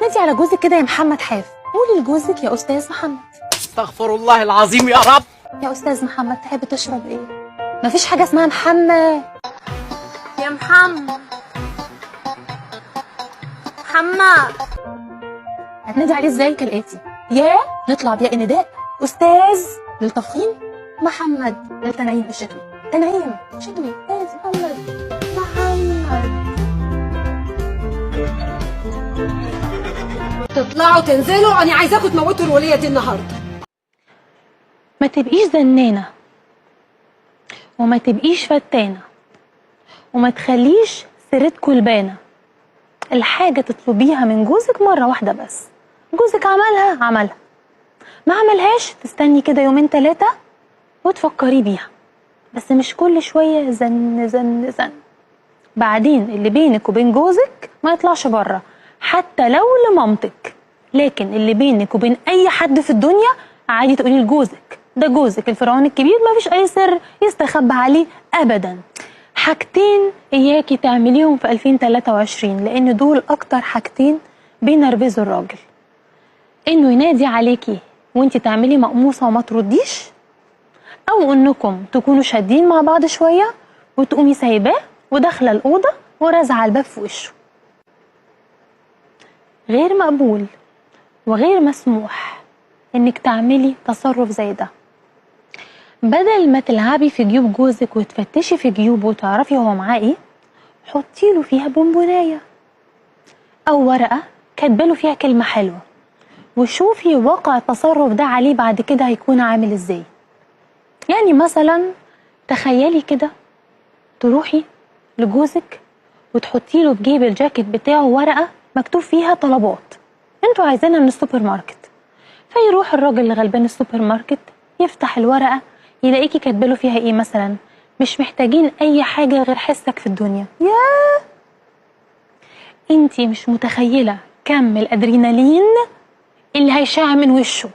بتنادي على جوزك كده يا محمد حاف؟ قولي لجوزك يا استاذ محمد. استغفر الله العظيم يا رب. يا استاذ محمد تحب تشرب ايه؟ مفيش حاجه اسمها محمد. يا محمد هتنادي عليه ازاي كالاتي؟ يا نطلع بيا نداء استاذ للتفخيم، محمد للتنعيم الشتوي، تنعيم شتوي، استاذ محمد. تطلعوا تنزلوا، انا عايزاكم تموتوا الوليه دي النهارده. ما تبقيش زنانه وما تبقيش فتانه وما تخليش سيرتكوا البانه. الحاجه تطلبيها من جوزك مره واحده بس، جوزك عملها، ما عملهاش تستني كده يومين 3 وتفكري بيها، بس مش كل شويه زن زن زن. بعدين اللي بينك وبين جوزك ما يطلعش بره حتى لو لمامتك، لكن اللي بينك وبين اي حد في الدنيا عادي تقولي لجوزك، ده جوزك الفرعون الكبير، ما فيش اي سر يستخبى عليه ابدا. حاجتين اياكي تعمليهم في 2023 لان دول اكتر حاجتين بينرفزوا الراجل، انه ينادي عليكي وانتي تعملي مقموصه وما ترديش، او انكم تكونوا شادين مع بعض شويه وتقومي سايباه وداخله الاوضه ورازعه الباب في وشه. غير مقبول وغير مسموح انك تعملي تصرف زي ده. بدل ما تلعبي في جيوب جوزك وتفتشي في جيوبه وتعرفي هو معاه ايه، حطيله فيها بونبونايه او ورقه كاتباله فيها كلمه حلوه، وشوفي واقع التصرف ده عليه بعد كده هيكون عامل ازاي. يعني مثلا تخيلي كده تروحي لجوزك وتحطي له في جيب الجاكيت بتاعه ورقه مكتوب فيها طلبات انتوا عايزينها من السوبر ماركت، فيروح الراجل لغلبان السوبر ماركت يفتح الورقه يلاقيكي كاتباله فيها ايه، مثلا مش محتاجين اي حاجه غير حسك في الدنيا. ياه، انتي مش متخيله كم الادرينالين اللي هيشع من وشه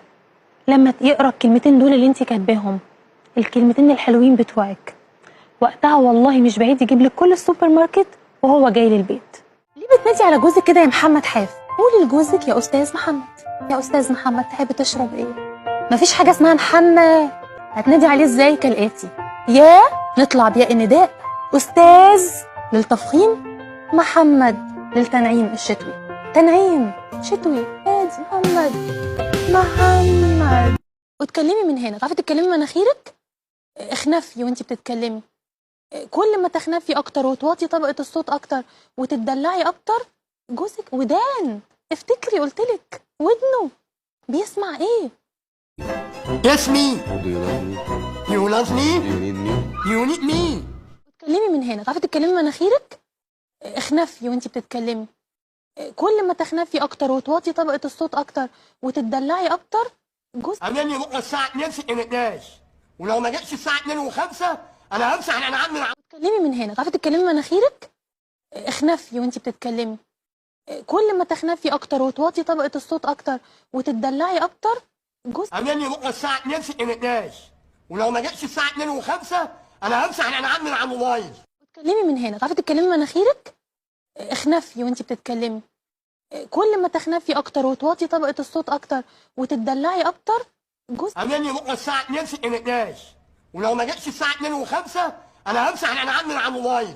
لما يقرا الكلمتين دول اللي انتي كاتباهم، الكلمتين الحلوين بتوعك. وقتها والله مش بعيد يجيب لك كل السوبر ماركت وهو جاي للبيت. ليه بتنادي على جوزك كده يا محمد حاف؟ قولي لجوزك يا استاذ محمد. يا استاذ محمد تحب تشرب ايه؟ مفيش حاجه اسمها محمد. هتنادي عليه ازاي كالاتي؟ يا نطلع بيا نداء استاذ للتفخيم، محمد للتنعيم الشتوي، تنعيم شتوي، استاذ محمد. وتكلمي من هنا، تعرفي تتكلمي مناخيرك؟ اخنفي وانتي بتتكلمي، كل ما تخنفي اكتر وتواطي طبقه الصوت اكتر وتدلعي اكتر، جوزك ودان، افتكري قلتلك ودنه بيسمع ايه. Yes me. You love me. You need me. وتكلمي من هنا، تعرفي تتكلمي مناخيرك؟ اخنفي وانتي بتتكلمي، كل ما تخنفي اكتر وتواطي طبقه الصوت اكتر وتدلعي اكتر، جوزك. عاملني بكره الساعه 2 في النقاش، ولو ما جاتش الساعه 2 و5 انا همسح الانعام من تكلمي من هنا، تعرفي تتكلمي مناخيرك؟ اخنفي وانتي بتتكلمي، كل ما تخنفي اكتر وتواطي طبقه الصوت اكتر وتدلعي اكتر، جوزك. عاملني بكره الساعه 2 في النقاش، ولو ما جاتش الساعه 2 و5 انا همسح الانعام من على الموبايل. تكلمي من هنا، تعرفي تتكلمي مناخيرك؟ اخنفي وانتي بتتكلمي، كل ما تخنفي اكتر وتواطي طبقه الصوت اكتر وتدلعي اكتر، جوزك. عاملني بكره الساعه 2 في النقاش، ولو ما جاتش الساعه 2 و5 انا همسح الانعام من على الموبايل.